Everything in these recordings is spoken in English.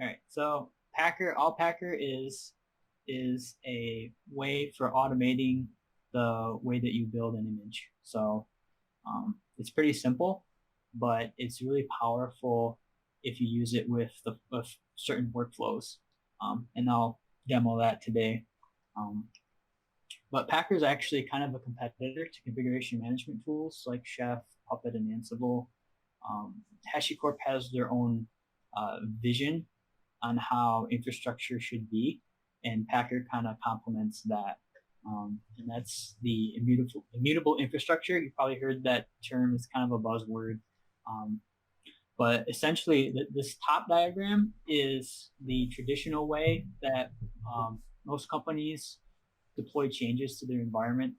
All right. So Packer is a way for automating the way that you build an image. So it's pretty simple, but it's really powerful if you use it with certain workflows. And I'll demo that today. Um, but Packer is actually kind of a competitor to configuration management tools like Chef, Puppet, and Ansible. HashiCorp has their own vision on how infrastructure should be, and Packer kind of complements that. And that's the immutable infrastructure. You probably heard that term. It's kind of a buzzword. Um, but essentially, this top diagram is the traditional way that most companies deploy changes to their environment.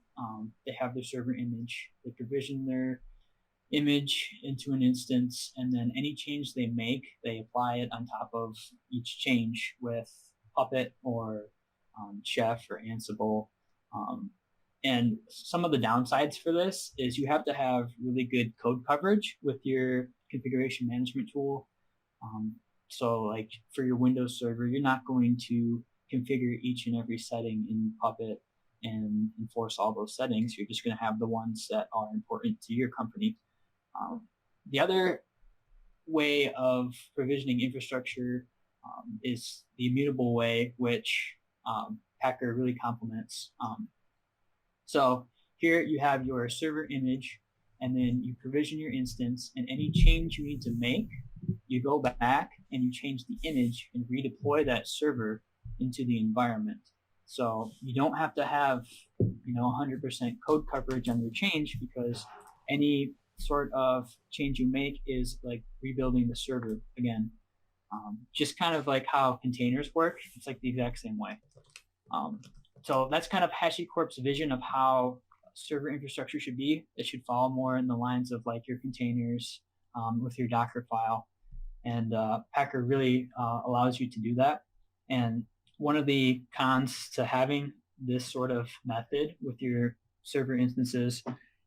They have their server image, they provision their image into an instance, and then any change they make, they apply it on top of each change with Puppet or Chef or Ansible. Um, and some of the downsides for this is you have to have really good code coverage with your configuration management tool. Um, so like for your Windows server, you're not going to configure each and every setting in Puppet and enforce all those settings. You're just going to have the ones that are important to your company. The other way of provisioning infrastructure is the immutable way, which Packer really complements. So here you have your server image, and then you provision your instance, and any change you need to make, you go back and you change the image and redeploy that server into the environment. So you don't have to have 100% code coverage on your change, because any sort of change you make is like rebuilding the server again. Just kind of like how containers work. It's like the exact same way. Um, so that's kind of HashiCorp's vision of how server infrastructure should be. It should follow more in the lines of like your containers with your Docker file. And Packer really allows you to do that. And one of the cons to having this sort of method with your server instances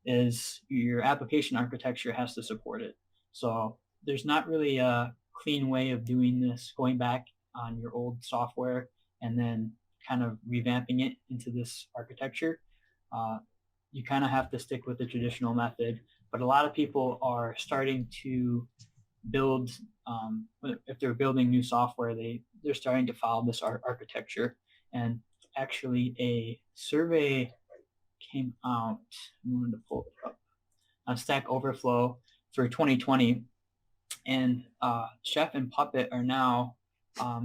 is your application architecture has to support it. So there's not really a clean way of doing this, going back on your old software and then kind of revamping it into this architecture. You kind of have to stick with the traditional method, but a lot of people are starting to build, if they're building new software, they're starting to follow this architecture. And actually a survey came out, I'm going to pull it up, on Stack Overflow for 2020, and Chef and Puppet are now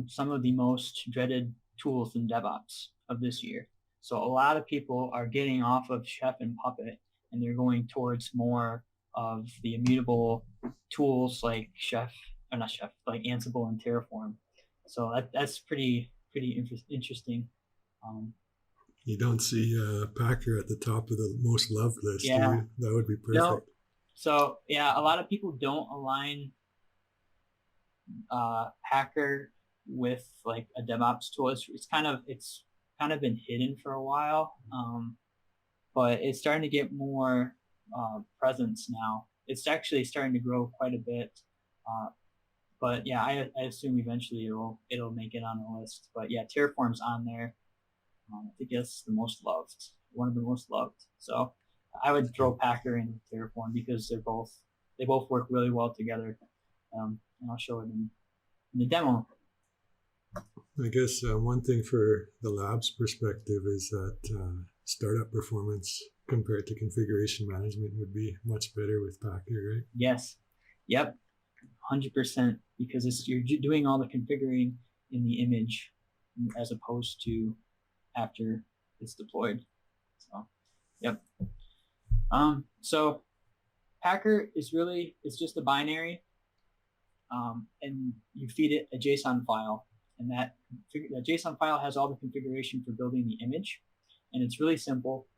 some of the most dreaded tools in DevOps of this year. So a lot of people are getting off of Chef and Puppet, and they're going towards more of the immutable tools like Chef, or not Chef, like Ansible and Terraform. So that's pretty interesting. Um, You don't see Packer at the top of the most loved list, do yeah, you? That would be no. perfect. So yeah, a lot of people don't align Packer with like a DevOps tool. It's kind of been hidden for a while, but it's starting to get more presence now. It's actually starting to grow quite a bit. Uh, but yeah, I assume eventually it'll make it on the list. But yeah, Terraform's on there. I think it's the most loved, one of the most loved. So I would throw Packer and Terraform because they both work really well together. And I'll show it in the demo. I guess one thing for the lab's perspective is that startup performance compared to configuration management would be much better with Packer, right? Yes. Yep. 100%, because you're doing all the configuring in the image as opposed to after it's deployed. So, yep. So Packer it's just a binary, and you feed it a JSON file, and that JSON file has all the configuration for building the image, and it's really simple.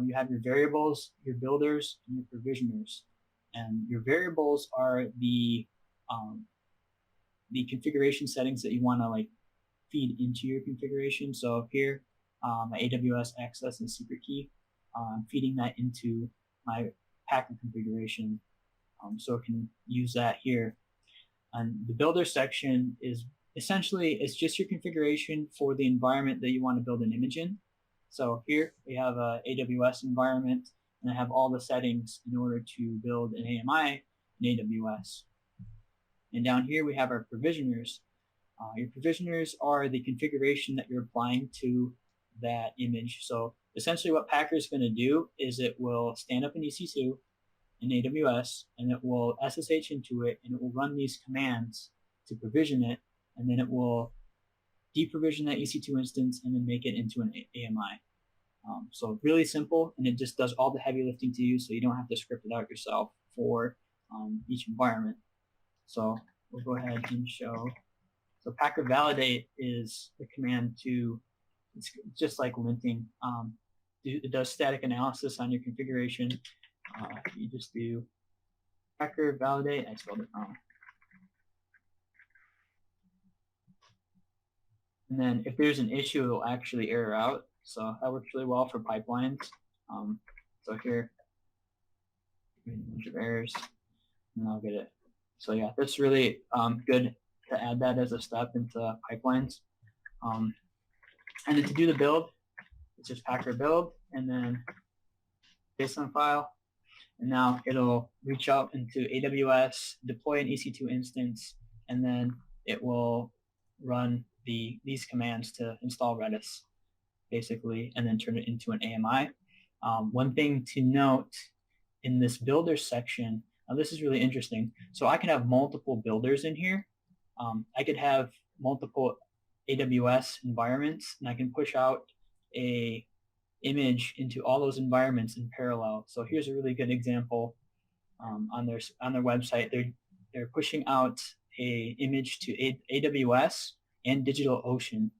You have your variables, your builders, and your provisioners, and your variables are the configuration settings that you want to like feed into your configuration. So here, my AWS access and secret key, I'm feeding that into my Packer configuration, so it can use that here. And the builder section is essentially, it's just your configuration for the environment that you want to build an image in. So here we have a AWS environment, and I have all the settings in order to build an AMI in AWS. And down here we have our provisioners. Your provisioners are the configuration that you're applying to that image. So essentially what Packer is going to do is it will stand up an EC2 in AWS, and it will SSH into it, and it will run these commands to provision it, and then it will deprovision that EC2 instance and then make it into an AMI. So really simple, and it just does all the heavy lifting to you, so you don't have to script it out yourself for each environment. So we'll go ahead and show. So Packer validate is the command to, it's just like linting. It does static analysis on your configuration. You just do Packer validate. I spelled it wrong. And then if there's an issue, it'll actually error out. So that works really well for pipelines. So here, a bunch of errors, and I'll get it. So yeah, that's really good to add that as a step into pipelines. And then to do the build, it's just Packer build, and then JSON file. And now it'll reach out into AWS, deploy an EC2 instance, and then it will run these commands to install Redis, basically, and then turn it into an AMI. One thing to note in this builder section, now this is really interesting. So I can have multiple builders in here. I could have multiple AWS environments, and I can push out a image into all those environments in parallel. So here's a really good example on their website. They're pushing out a image to AWS and DigitalOcean,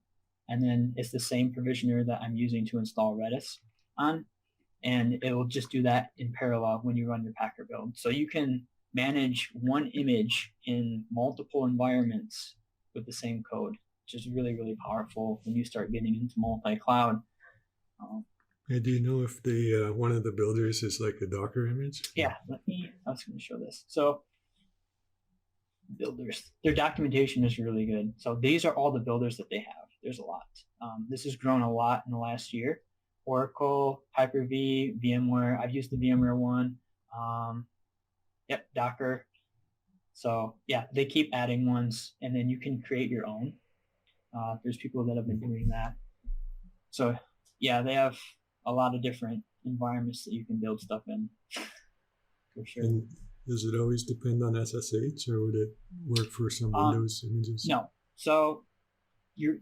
and then it's the same provisioner that I'm using to install Redis on, and it will just do that in parallel when you run your Packer build. So you can manage one image in multiple environments with the same code, which is really, really powerful when you start getting into multi-cloud. Do you know if the one of the builders is like a Docker image? Yeah, I was going to show this. So builders, their documentation is really good. So these are all the builders that they have. There's a lot. This has grown a lot in the last year. Oracle, Hyper-V, VMware. I've used the VMware one. Yep, Docker. So yeah, they keep adding ones, and then you can create your own. There's people that have been doing that. So yeah, they have a lot of different environments that you can build stuff in, for sure. And does it always depend on SSH, or would it work for some Windows images? No. So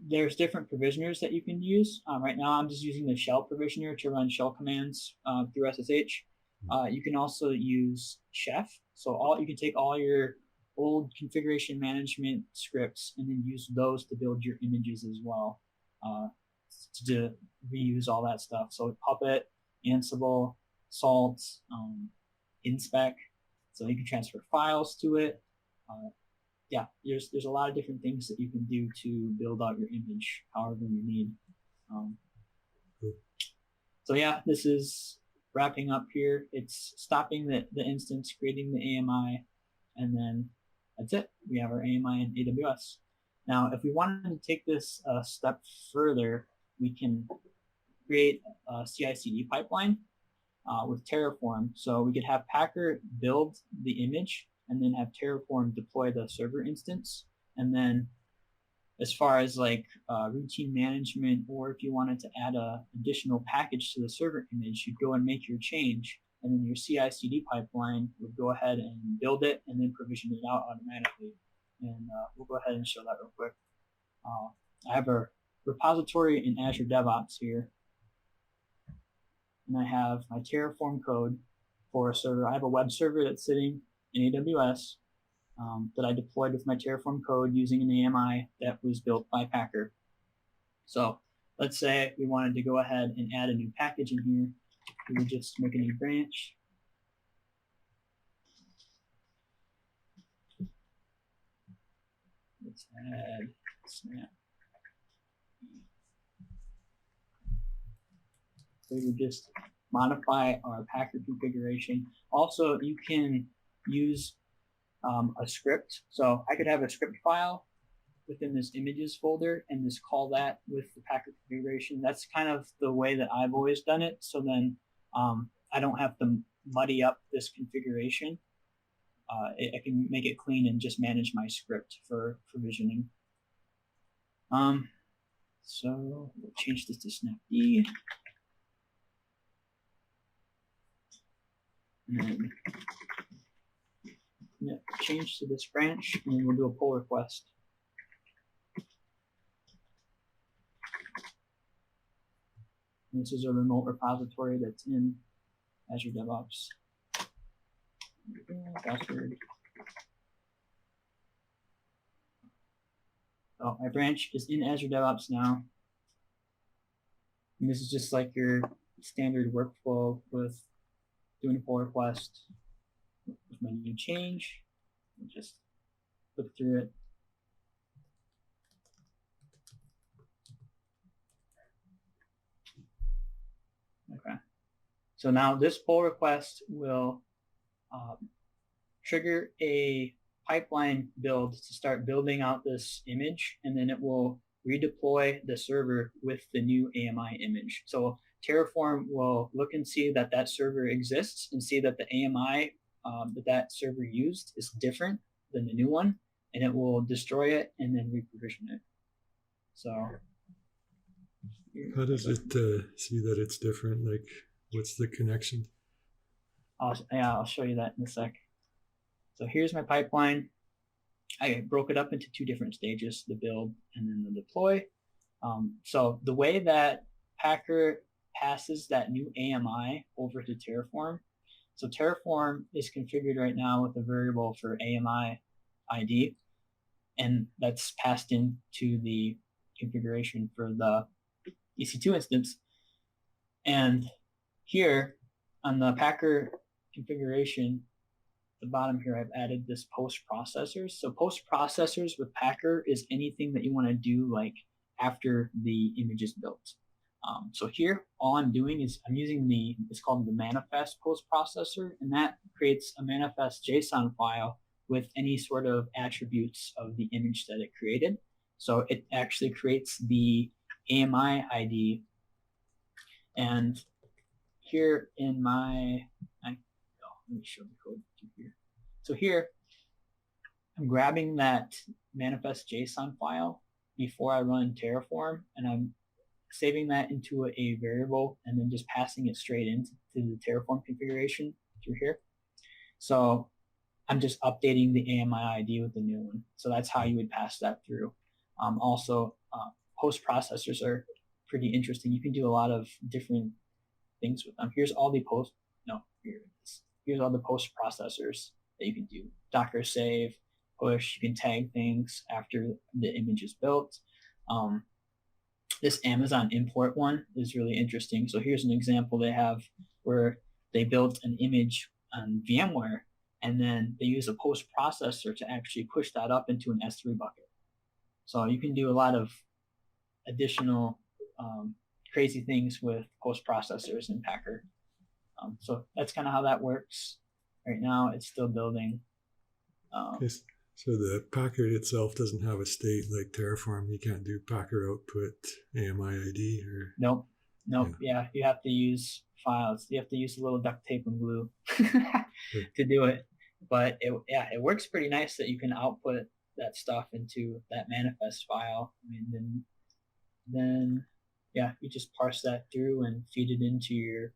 there's different provisioners that you can use. Right now, I'm just using the shell provisioner to run shell commands through SSH. You can also use Chef. So you can take all your old configuration management scripts and then use those to build your images as well, to reuse all that stuff. So Puppet, Ansible, Salt, Inspec. So you can transfer files to it. Yeah, there's a lot of different things that you can do to build out your image however you need. So yeah, this is wrapping up here. It's stopping the instance, creating the AMI, and then that's it. We have our AMI in AWS. Now, if we wanted to take this a step further, we can create a CICD pipeline with Terraform. So we could have Packer build the image and then have Terraform deploy the server instance. And then as far as like routine management, or if you wanted to add an additional package to the server image, you'd go and make your change, and then your CI/CD pipeline would go ahead and build it and then provision it out automatically. And we'll go ahead and show that real quick. I have a repository in Azure DevOps here, and I have my Terraform code for a server. I have a web server that's sitting in AWS that I deployed with my Terraform code using an AMI that was built by Packer. So let's say we wanted to go ahead and add a new package in here. We would just make a new branch. Let's add snap. So we would just modify our Packer configuration. Also, you can use a script. So I could have a script file within this images folder and just call that with the Packer configuration. That's kind of the way that I've always done it. So then I don't have to muddy up this configuration. I can make it clean and just manage my script for provisioning. So we'll change this to snapd. And then change to this branch, and then we'll do a pull request. And this is a remote repository that's in Azure DevOps. Password. So my branch is in Azure DevOps now. And this is just like your standard workflow with doing a pull request. With my new change, just look through it. Okay. So now this pull request will trigger a pipeline build to start building out this image, and then it will redeploy the server with the new AMI image. So Terraform will look and see that that server exists and see that the AMI that server used is different than the new one, and it will destroy it and then reprovision it. So how does it see that it's different? Like, what's the connection? I'll show you that in a sec. So here's my pipeline. I broke it up into two different stages, the build and then the deploy. So the way that Packer passes that new AMI over to Terraform, so Terraform is configured right now with a variable for AMI ID, and that's passed into the configuration for the EC2 instance. And here on the Packer configuration, at the bottom here, I've added this post processors. So post processors with Packer is anything that you want to do like after the image is built. So here, all I'm doing is I'm using it's called the manifest post processor, and that creates a manifest JSON file with any sort of attributes of the image that it created. So it actually creates the AMI ID. And here in my, let me show the code here. So here, I'm grabbing that manifest JSON file before I run Terraform, and I'm saving that into a variable and then just passing it straight into the Terraform configuration through here. So I'm just updating the AMI ID with the new one. So that's how you would pass that through. Also, post processors are pretty interesting. You can do a lot of different things with them. Here's all the here's all the post processors that you can do. Docker save, push, you can tag things after the image is built. This Amazon import one is really interesting. So here's an example they have where they built an image on VMware, and then they use a post processor to actually push that up into an S3 bucket. So you can do a lot of additional crazy things with post processors in Packer. So that's kind of how that works. Right now, it's still building. Yes. So the Packer itself doesn't have a state like Terraform. You can't do Packer output AMI ID or. Nope. Yeah, you have to use files. You have to use a little duct tape and glue to do it. But it works pretty nice that you can output that stuff into that manifest file. I mean, then you just parse that through and feed it into your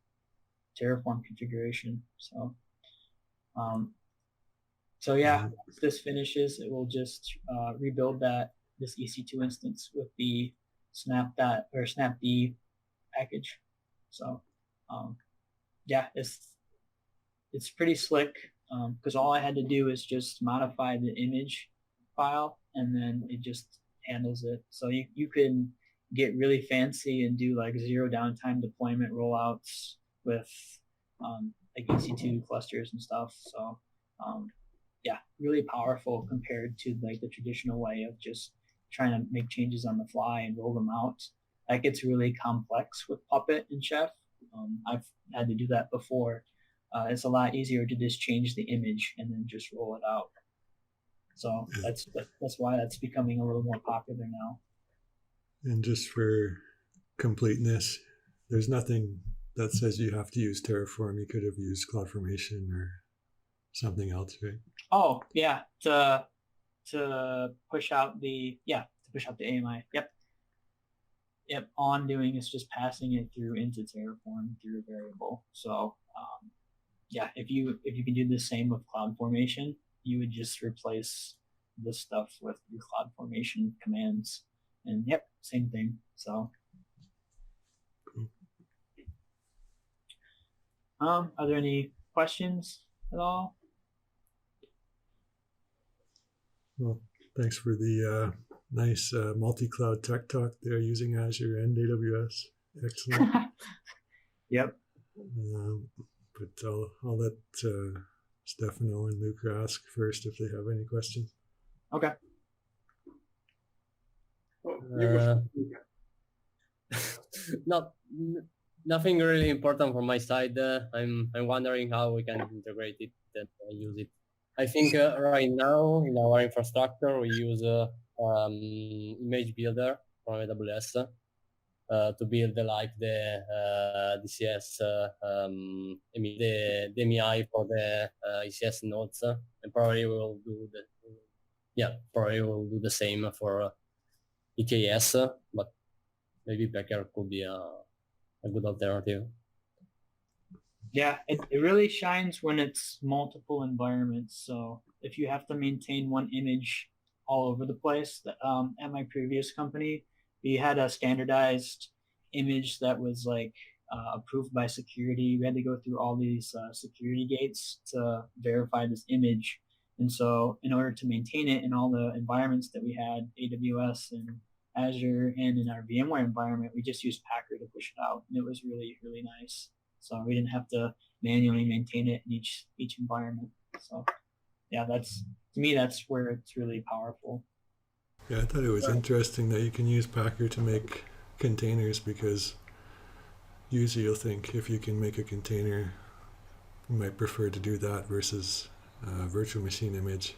Terraform configuration. So once this finishes, it will just rebuild this EC2 instance with the snapd package. So it's pretty slick because all I had to do is just modify the image file, and then it just handles it. So you can get really fancy and do like zero downtime deployment rollouts with like EC2 clusters and stuff. So really powerful compared to like the traditional way of just trying to make changes on the fly and roll them out. That gets really complex with Puppet and Chef. I've had to do that before. It's a lot easier to just change the image and then just roll it out. So that's why that's becoming a little more popular now. And just for completeness, there's nothing that says you have to use Terraform. You could have used CloudFormation or something else, right? Oh yeah, to push out the AMI. Yep. All I'm doing is just passing it through into Terraform through a variable. So yeah, if you can do the same with CloudFormation, you would just replace this stuff with your CloudFormation commands, and yep, same thing. So, are there any questions at all? Well, thanks for the nice multi-cloud tech talk there using Azure and AWS. Excellent. Yep. But I'll let Stefano and Luca ask first if they have any questions. Okay. Nothing really important from my side. I'm wondering how we can integrate it and use it. I think right now in our infrastructure we use image builder from AWS to build like the DCS, the MEI for the ECS nodes, and probably we'll do the same for EKS, but maybe Packer could be a good alternative. Yeah, it really shines when it's multiple environments. So if you have to maintain one image all over the place, at my previous company, we had a standardized image that was like approved by security. We had to go through all these security gates to verify this image. And so in order to maintain it in all the environments that we had, AWS and Azure and in our VMware environment, we just used Packer to push it out. And it was really, really nice. So we didn't have to manually maintain it in each environment. So yeah, to me, that's where it's really powerful. Yeah, I thought it was interesting that you can use Packer to make containers, because usually you'll think if you can make a container, you might prefer to do that versus a virtual machine image.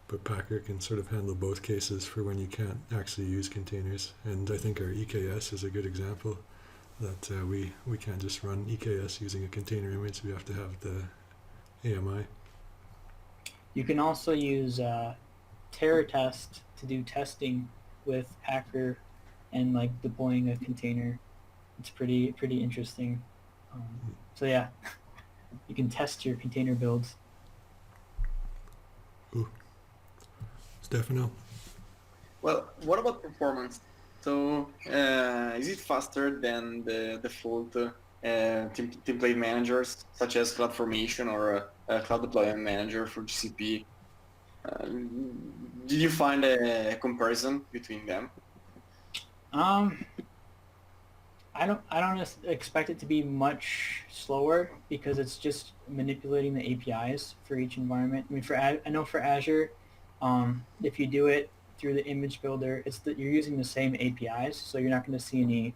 But Packer can sort of handle both cases for when you can't actually use containers. And I think our EKS is a good example that we can't just run EKS using a container image. We have to have the AMI. You can also use TerraTest to do testing with Packer and like deploying a container. It's pretty interesting. So yeah, you can test your container builds. Ooh. Stefano? Well, what about performance? So is it faster than the default template managers such as CloudFormation or Cloud Deployment Manager for GCP? Did you find a comparison between them? I don't expect it to be much slower because it's just manipulating the APIs for each environment. I mean, I know for Azure, if you do it through the image builder, you're using the same APIs, so you're not going to see any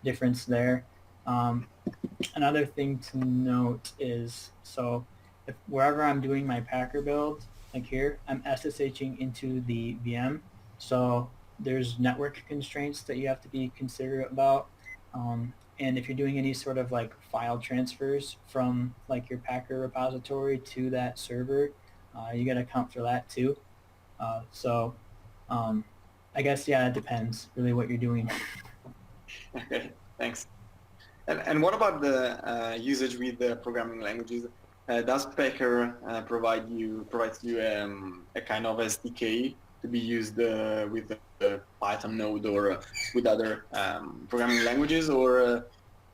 difference there. Another thing to note is, so if wherever I'm doing my Packer build, like here, I'm SSHing into the VM, so there's network constraints that you have to be considerate about. And if you're doing any sort of like file transfers from like your Packer repository to that server, you got to account for that too. So I guess, yeah, it depends really what you're doing. Okay, thanks. And what about the usage with the programming languages? Does Packer provides you a kind of SDK to be used with the Python node or with other programming languages, or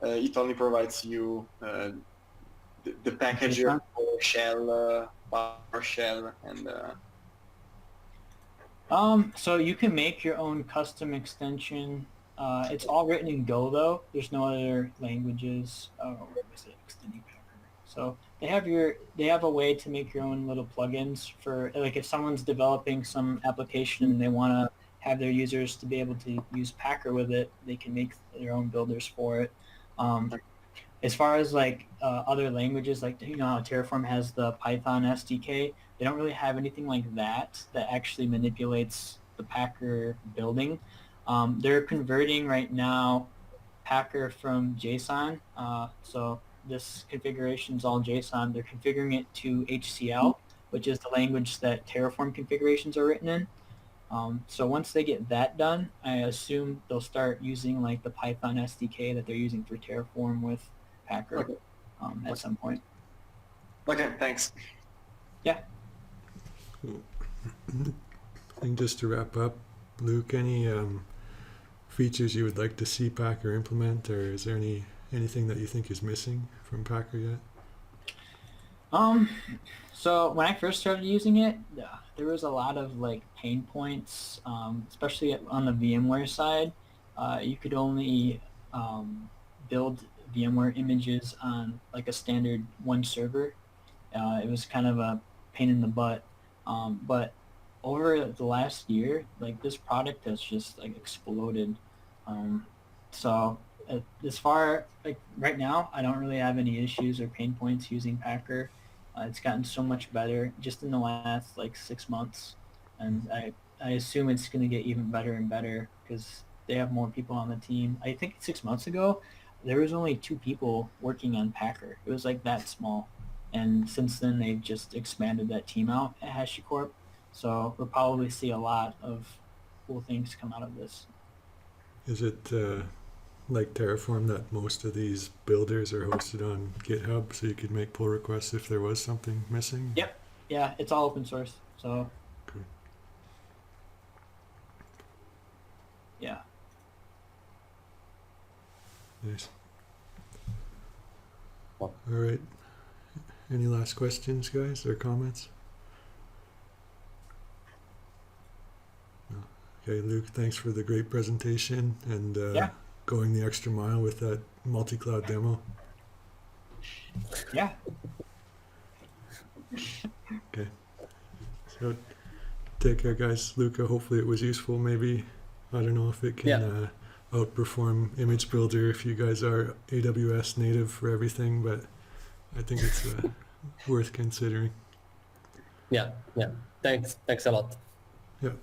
it only provides you the package for shell, PowerShell, and so you can make your own custom extension. It's all written in Go though. There's no other languages. Where was it? Extending Packer. So they have a way to make your own little plugins for, like, if someone's developing some application and they want to have their users to be able to use Packer with it, they can make their own builders for it. as far as like other languages, like how Terraform has the Python SDK, they don't really have anything like that actually manipulates the Packer building. They're converting right now Packer from JSON. So this configuration is all JSON. They're configuring it to HCL, which is the language that Terraform configurations are written in. So once they get that done, I assume they'll start using like the Python SDK that they're using for Terraform with Packer at some point. Okay, thanks. Yeah. And just to wrap up, Luke, any features you would like to see Packer implement, or is there anything that you think is missing from Packer yet? So when I first started using it, there was a lot of like pain points, especially on the VMware side. You could only build VMware images on like a standard one server. It was kind of a pain in the butt. But over the last year, like this product has just like exploded. So as far like right now, I don't really have any issues or pain points using Packer. It's gotten so much better just in the last like 6 months, and I assume it's going to get even better and better because they have more people on the team. I think 6 months ago, there was only 2 people working on Packer. It was like that small, and since then they've just expanded that team out at HashiCorp. So we'll probably see a lot of cool things come out of this. Is it like Terraform that most of these builders are hosted on GitHub, so you could make pull requests if there was something missing? Yep. Yeah, it's all open source. So Cool. yeah. Nice. Well. All right. Any last questions, guys, or comments? No. Okay, Luke, thanks for the great presentation and Yeah. going the extra mile with that multi-cloud demo. Yeah. Okay. So take care, guys. Luca, hopefully it was useful. Maybe, I don't know if it can outperform Image Builder if you guys are AWS native for everything, but I think it's worth considering. Yeah. Thanks a lot. Yeah.